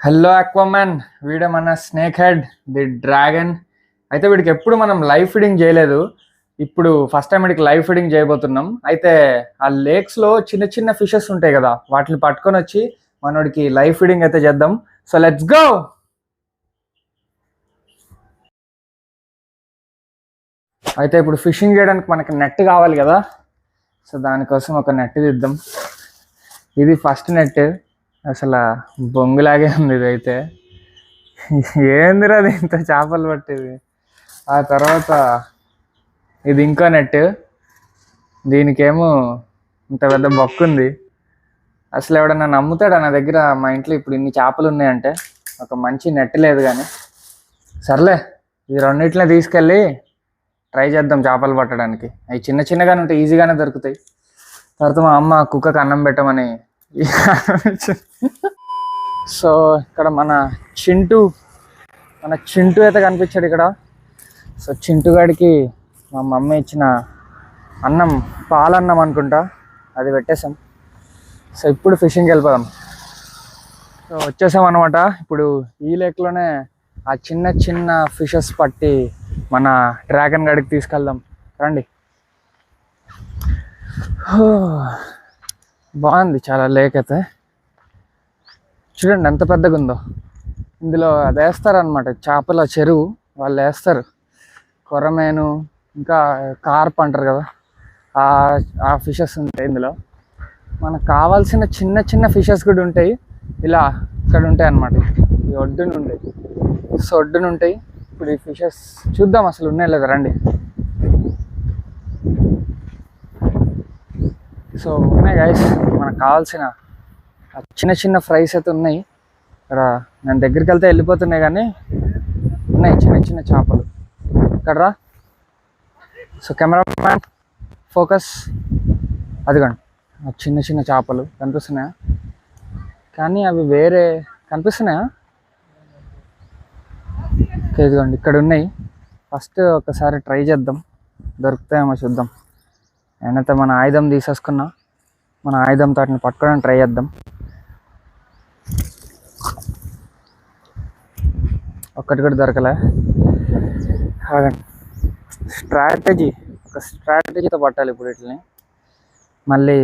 Hello అక్వామ్యాన్, వీడు మన snake head the dragon. అయితే వీడికి ఎప్పుడు మనం లైవ్ ఫీడింగ్ చేయలేదు. ఇప్పుడు ఫస్ట్ టైం వీడికి లైవ్ ఫీడింగ్ చేయబోతున్నాం. అయితే ఆ లేక్స్లో చిన్న చిన్న ఫిషెస్ ఉంటాయి కదా, వాటిని పట్టుకొని వచ్చి మనోడికి లైవ్ ఫీడింగ్ అయితే చేద్దాం. So let's go. అయితే ఇప్పుడు ఫిషింగ్ చేయడానికి మనకి నెట్ కావాలి కదా, సో దానికోసం ఒక నెట్ తీద్దాం. ఇది ఫస్ట్ నెట్. అసలు బొంగులాగే ఉంది ఇది. అయితే ఏందిరా అది ఇంత చేపలు పట్టేది. ఆ తర్వాత ఇది ఇంకో నెట్, దీనికేమో ఇంత పెద్ద బొక్క ఉంది. అసలు ఎవడన్నా నమ్ముతాడా నా దగ్గర మా ఇంట్లో ఇప్పుడు ఇన్ని చేపలు ఉన్నాయంటే? ఒక మంచి నెట్ లేదు కానీ సర్లే, ఈ రెండింటిని తీసుకెళ్ళి ట్రై చేద్దాం చేపలు పట్టడానికి. అవి చిన్న చిన్నగానే ఉంటాయి, ఈజీగానే దొరుకుతాయి. తర్వాత మా అమ్మ కుక్కకు అన్నం పెట్టమని. సో ఇక్కడ మన చింటూ అయితే కనిపించాడు ఇక్కడ. సో చింటూ గాడికి మా మమ్మీ ఇచ్చిన అన్నం, పాలన్నం అనుకుంటా, అది పెట్టేసాం. సో ఇప్పుడు ఫిషింగ్కి వెళ్ళిపోదాం. సో వచ్చేసాం అనమాట. ఇప్పుడు ఈ లేక్లోనే ఆ చిన్న చిన్న ఫిషెస్ పట్టి మన డ్రాగన్ గాడికి తీసుకెళ్దాం రండి. బాగుంది చాలా లేక్ అయితే. చూడండి ఎంత పెద్దగా ఉందో. ఇందులో అది వేస్తారనమాట, చేపల చెరువు వాళ్ళు వేస్తారు. కొరమేను ఇంకా కార్ప్ అంటారు కదా, ఆ ఫిషెస్ ఉంటాయి ఇందులో. మనకు కావాల్సిన చిన్న చిన్న ఫిషెస్ కూడా ఉంటాయి. ఇలా ఇక్కడ ఉంటాయి అన్నమాట, ఈ ఒడ్డున ఉంటాయి. సో ఒడ్డున ఉంటాయి. ఇప్పుడు ఈ ఫిషెస్ చూద్దాం అసలు ఉన్నాయి లేదా, రండి. సో ఉన్నాయి గైస్, మనకు కావాల్సిన చిన్న చిన్న ఫ్రైస్ అయితే ఉన్నాయి ఇక్కడ. నేను దగ్గరికి వెళ్తే వెళ్ళిపోతున్నాయి కానీ ఉన్నాయి చిన్న చిన్న చేపలు ఇక్కడ రా. సో కెమెరామ్యాన్ ఫోకస్, అదిగోండి చిన్న చిన్న చేపలు కనిపిస్తున్నాయా? కానీ అవి వేరే కనిపిస్తున్నాయా? ఇదిగోండి ఇక్కడ ఉన్నాయి. ఫస్ట్ ఒకసారి ట్రై చేద్దాం, దొరుకుతాయేమో చూద్దాం. నేనైతే మన ఆయుధం తీసేసుకున్నా, మన ఆయుధంతో వాటిని పట్టుకోవడానికి ట్రై చేద్దాం. ఒక్కటి కూడా దొరకలే. ఒక స్ట్రాటజీతో పట్టాలి ఇప్పుడు వీటిని. మళ్ళీ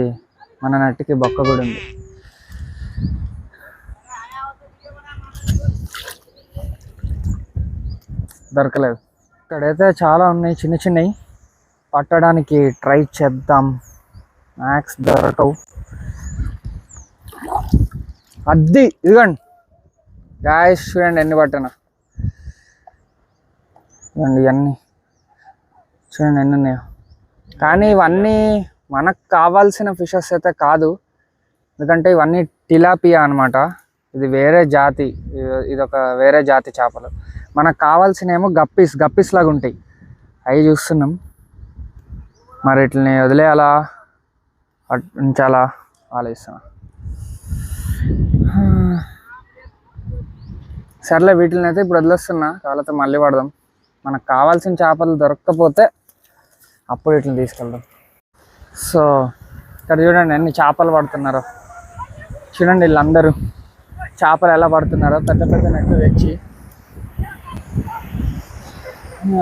మన నట్టుకి బొక్క కూడా ఉంది. దొరకలేదు. ఇక్కడైతే చాలా ఉన్నాయి చిన్న చిన్నవి, పట్టడానికి ట్రై చేద్దాం. మ్యాక్స్ దొరకవు. అది ఇదిగోండి గాయస్, చూడండి ఎన్ని పట్టినా. ఇవ్వండి ఇవన్నీ చూడండి ఎన్ని ఉన్నాయో. కానీ ఇవన్నీ మనకు కావాల్సిన ఫిషెస్ అయితే కాదు, ఎందుకంటే ఇవన్నీ టిలాపియా అనమాట. ఇది వేరే జాతి, ఇదొక వేరే జాతి చేపలు. మనకు కావాల్సినేమో గప్పీస్ లాగా ఉంటాయి, అవి చూస్తున్నాం. మరి వీటిని వదిలేయాలా ఉంచాలా ఆలోచిస్తున్నా. సర్లే వీటిని అయితే ఇప్పుడు వదిలేస్తున్నా, కావాలంటే మళ్ళీ పడదాం. మనకు కావాల్సిన చేపలు దొరకకపోతే అప్పుడు వీటిని తీసుకెళ్దాం. సో ఇక్కడ చూడండి ఎన్ని చేపలు పడుతున్నారో. చూడండి వీళ్ళందరూ చేపలు ఎలా పడుతున్నారో, పెద్ద పెద్ద నెట్లు తెచ్చి.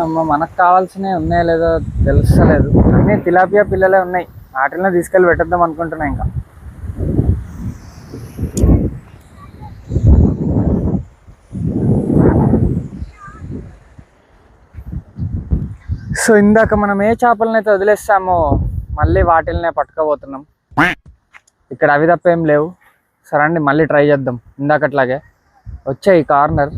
అమ్మ మనకు కావాల్సినవి ఉన్నాయో లేదో తెలుస్తలేదు. అన్నీ తిలాపియా పిల్లలే ఉన్నాయి, వాటిని తీసుకెళ్ళి పెట్టేద్దాం అనుకుంటున్నా. ఇంకా సో ఇందాక మనం ఏ చేపలను అయితే వదిలేస్తామో మళ్ళీ వాటిల్నే పట్టుకోబోతున్నాం. ఇక్కడ అవి తప్ప ఏం లేవు. సరే అండి మళ్ళీ ట్రై చేద్దాం. ఇందాకట్లాగే వచ్చాయి కార్నర్.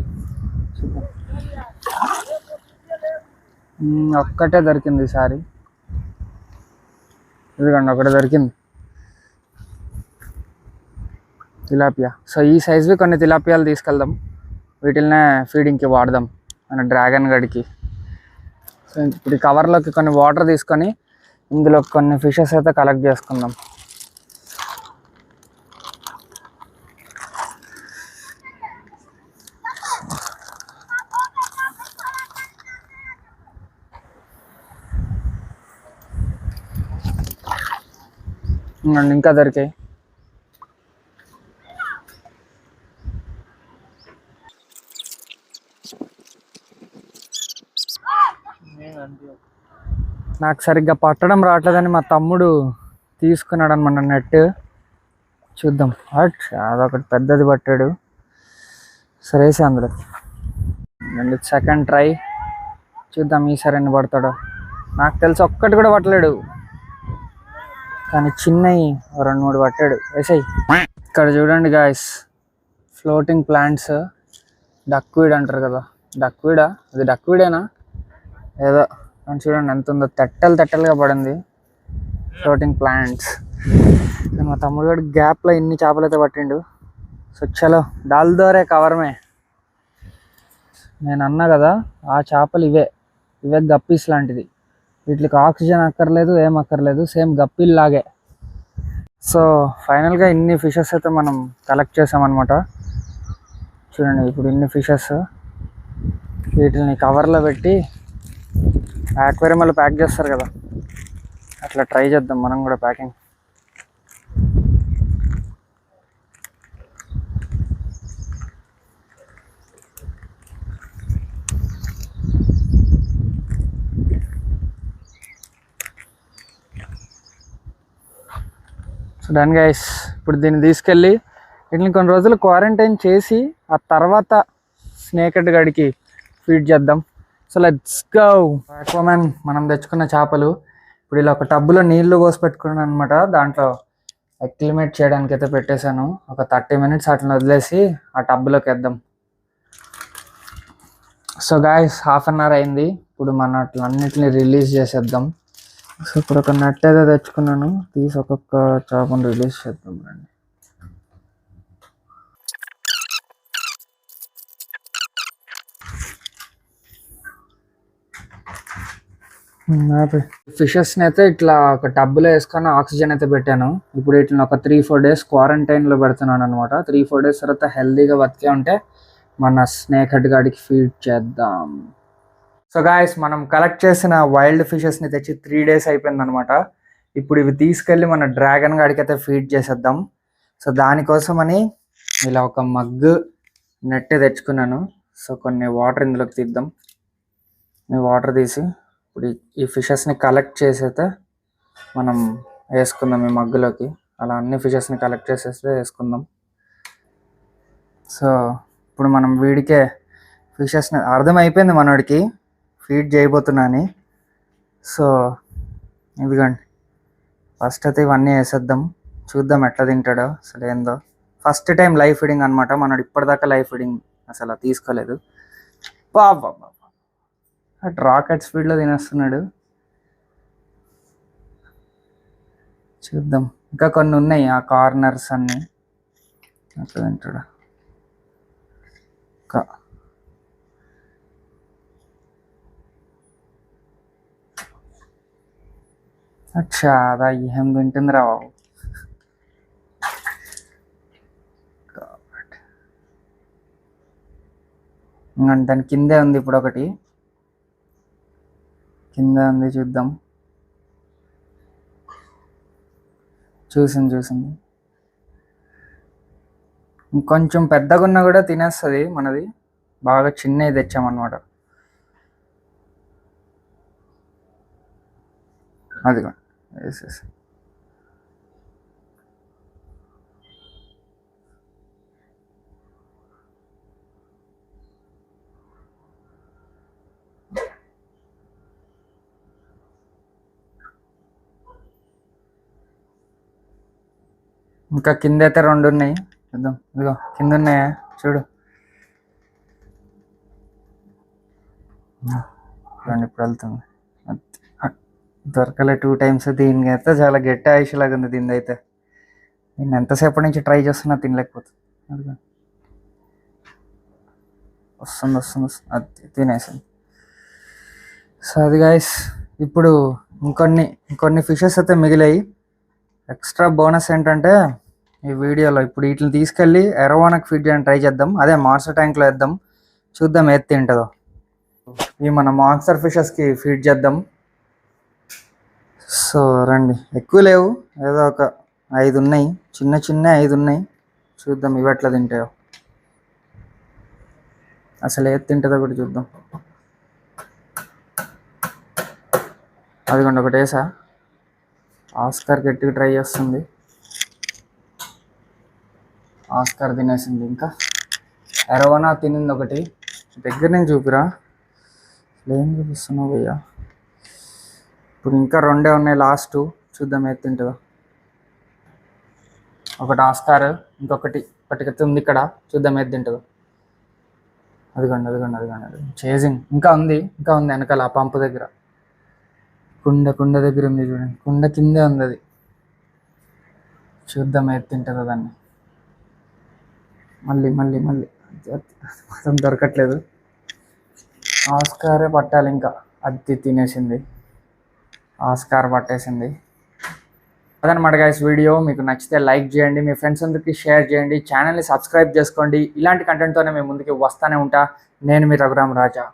ఒక్కటే దొరికింది ఈసారి. ఇదిగోండి ఒకటే దొరికింది తిలాపియా. సో ఈ సైజువి కొన్ని తిలాపియాలు తీసుకెళ్దాం, వీటిల్నే ఫీడింగ్కి వాడదాం మన డ్రాగన్ గడికి. సో ఇప్పుడు కవర్లోకి కొన్ని వాటర్ తీసుకొని ఇందులో కొన్ని ఫిషెస్ అయితే కలెక్ట్ చేసుకుందాం. ఇంకా దొరికాయి. నాకు సరిగ్గా పట్టడం రావట్లేదని మా తమ్ముడు తీసుకున్నాడు అనమాట నెట్. చూద్దాం. అదొకటి పెద్దది పట్టాడు. సరేసి అందులో అండ్ సెకండ్ ట్రై చూద్దాం ఈసారి ఎన్ని పడతాడో. నాకు తెలిసి ఒక్కటి కూడా పట్టలేడు, కానీ చిన్నవి 2-3 పట్టాడు. వేసాయి. ఇక్కడ చూడండి గాయస్, ఫ్లోటింగ్ ప్లాంట్స్, డక్వీడ్ అంటారు కదా, డక్వీడా అది, డక్వీడేనా ఏదో అని చూడండి ఎంత ఉందో. తెట్టలుగా పడింది ఫ్లోటింగ్ ప్లాంట్స్. మా తమ్ముడు కూడా గ్యాప్లో ఇన్ని చేపలు అయితే పట్టిండు. సో చలో డాల్ దోరే కవర్మే. నేను అన్నా కదా ఆ చేపలు ఇవే గప్పీస్ లాంటిది. వీటికి ఆక్సిజన్ అక్కర్లేదు, ఏం అక్కర్లేదు, సేమ్ గప్పీల్ లాగే. సో ఫైనల్గా ఇన్ని ఫిషెస్ అయితే మనం కలెక్ట్ చేసామన్నమాట. చూడండి ఇప్పుడు ఇన్ని ఫిషెస్, వీటిని కవర్లో పెట్టి ఆక్వేరియంలో ప్యాక్ చేస్తారు కదా, అట్లా ట్రై చేద్దాం మనం కూడా ప్యాకింగ్. సో డన్ గైస్, ఇప్పుడు దీన్ని తీసుకెళ్ళి వీటిని కొన్ని రోజులు క్వారంటైన్ చేసి ఆ తర్వాత స్నేక్ గడికి ఫీడ్ చేద్దాం. So let's go. ఆక్వామ్యాన్ మనం తెచ్చుకున్న చేపలు ఇప్పుడు ఇలా ఒక టబ్బులో నీళ్లు పోసి పెట్టుకున్నాను అనమాట. దాంట్లో అక్లిమేట్ చేయడానికి అయితే పెట్టేశాను. ఒక 30 minutes అట్లా వదిలేసి ఆ టబ్బులోకి వేద్దాం. సో గాయస్, 1/2 hour అయింది. ఇప్పుడు మన అన్నిటిని రిలీజ్ చేసేద్దాం. సో ఇప్పుడు ఒక నెట్ అయితే తెచ్చుకున్నాను, తీసి ఒక్కొక్క చేపను రిలీజ్ చేద్దాం రండి. ఫిషెస్ని అయితే ఇట్లా ఒక టబ్లో వేసుకొని ఆక్సిజన్ అయితే పెట్టాను. ఇప్పుడు వీటిని ఒక 3-4 days క్వారంటైన్లో పెడుతున్నాను అనమాట. 3-4 days తర్వాత హెల్దీగా బతికే ఉంటే మన స్నేక్ హెడ్ గాడికి ఫీడ్ చేద్దాం. సో గాయస్, మనం కలెక్ట్ చేసిన వైల్డ్ ఫిషెస్ని తెచ్చి 3 days అయిపోయింది అనమాట. ఇప్పుడు ఇవి తీసుకెళ్ళి మన డ్రాగన్ గాడికి అయితే ఫీడ్ చేసేద్దాం. సో దానికోసమని ఇలా ఒక మగ్గు నెట్ తెచ్చుకున్నాను. సో కొన్ని వాటర్ ఇందులోకి తీద్దాం. వాటర్ తీసి ఇప్పుడు ఈ ఫిషెస్ని కలెక్ట్ చేసి అయితే మనం వేసుకుందాం ఈ మగ్గులోకి. అలా అన్ని ఫిషెస్ని కలెక్ట్ చేసేస్తే వేసుకుందాం. సో ఇప్పుడు మనం వీడికే ఫిషెస్ని అర్థమైపోయింది మనోడికి ఫీడ్ చేయబోతున్నా అని. సో ఇదిగోండి, ఫస్ట్ అయితే ఇవన్నీ వేసేద్దాం, చూద్దాం ఎట్లా తింటాడో అసలు ఏందో. ఫస్ట్ టైం లైవ్ ఫీడింగ్ అనమాట. మనోడు ఇప్పటిదాకా లైవ్ ఫీడింగ్ అసలు తీసుకోలేదు. బాబా రాకెట్ స్పీడ్లో తినేస్తున్నాడు. చూద్దాం, ఇంకా కొన్ని ఉన్నాయి ఆ కార్నర్స్ అన్నీ. అట్లా తింటాడు. అచ్చా, అదా ఏం తింటుంది రా బాబు. దాని కిందే ఉంది, ఇప్పుడు ఒకటి కింద ఉంది, చూద్దాం. చూసింది ఇంకొంచెం పెద్దగా ఉన్నా కూడా తినేస్తుంది మనది. బాగా చిన్నవి తెచ్చామన్నమాట. అదిగో వేసేసి ఇంకా కింద అయితే 2 ఉన్నాయి. చూద్దాం. ఇదిగో కింద ఉన్నాయా చూడు. చూడండి ఇప్పుడు వెళ్తుంది. దొరకలే 2 times. దీనికి అయితే చాలా గట్టి ఆయుష్ లాగా ఉంది దీని అయితే. నేను ఎంతసేపటి నుంచి ట్రై చేస్తున్నా తినలేకపోతుంది. అదిగో వస్తుంది, అది తినేసింది. సో అది గాయస్, ఇప్పుడు ఇంకొన్ని ఫిషెస్ అయితే మిగిలాయి. ఎక్స్ట్రా బోనస్ ఏంటంటే ఈ వీడియోలో ఇప్పుడు వీటిని తీసుకెళ్ళి ఎరవానకు ఫీడ్ చేయడానికి ట్రై చేద్దాం. అదే మాన్స్టర్ ట్యాంక్లో వేద్దాం, చూద్దాం ఏది తింటుందో. ఇవి మన మాన్స్టర్ ఫిషెస్కి ఫీడ్ చేద్దాం. సో రండి, ఎక్కువ లేవు, ఏదో ఒక 5 ఉన్నాయి, చిన్న 5 ఉన్నాయి. చూద్దాం ఇవి ఎట్లా తింటాయో, అసలు ఏది తింటుందో కూడా చూద్దాం. అదిగోండి ఒకటి వేసా. ఆస్కార్ గట్టిగా ట్రై చేస్తుంది. ఆస్కార్ తినేసింది. ఇంకా ఎరవనా తినింది ఒకటి. దగ్గర నుంచి చూపిరా, ఏం చూపిస్తున్నావు భయ్యా. ఇప్పుడు ఇంకా 2 ఉన్నాయి లాస్ట్. చూద్దాం ఏది తింటుందో. ఒకటి ఆస్కార్, ఇంకొకటి ఒకటి ఉంది ఇక్కడ. చూద్దాం ఏది తింటుందో. అదిగోండి అదిగోండి అదిగోండి అది చేజింగ్. ఇంకా ఉంది వెనకాల ఆ పంపు దగ్గర. కుండ దగ్గర ఉంది చూడండి. కుండ కిందే ఉంది అది. చూద్దాం ఏది తింటుందో దాన్ని. మళ్ళీ మొత్తం దొరకట్లేదు. ఆస్కారే పట్టాలి ఇంకా. అది తినేసింది. ఆస్కార్ పట్టేసింది. అదనమాట గైస్ వీడియో. మీకు నచ్చితే లైక్ చేయండి, మీ ఫ్రెండ్స్ అందరికీ షేర్ చేయండి, ఛానల్ని సబ్స్క్రైబ్ చేసుకోండి. ఇలాంటి కంటెంట్తోనే మేము ముందుకు వస్తూనే ఉంటా. నేను మీ రఘురామ్ రాజా.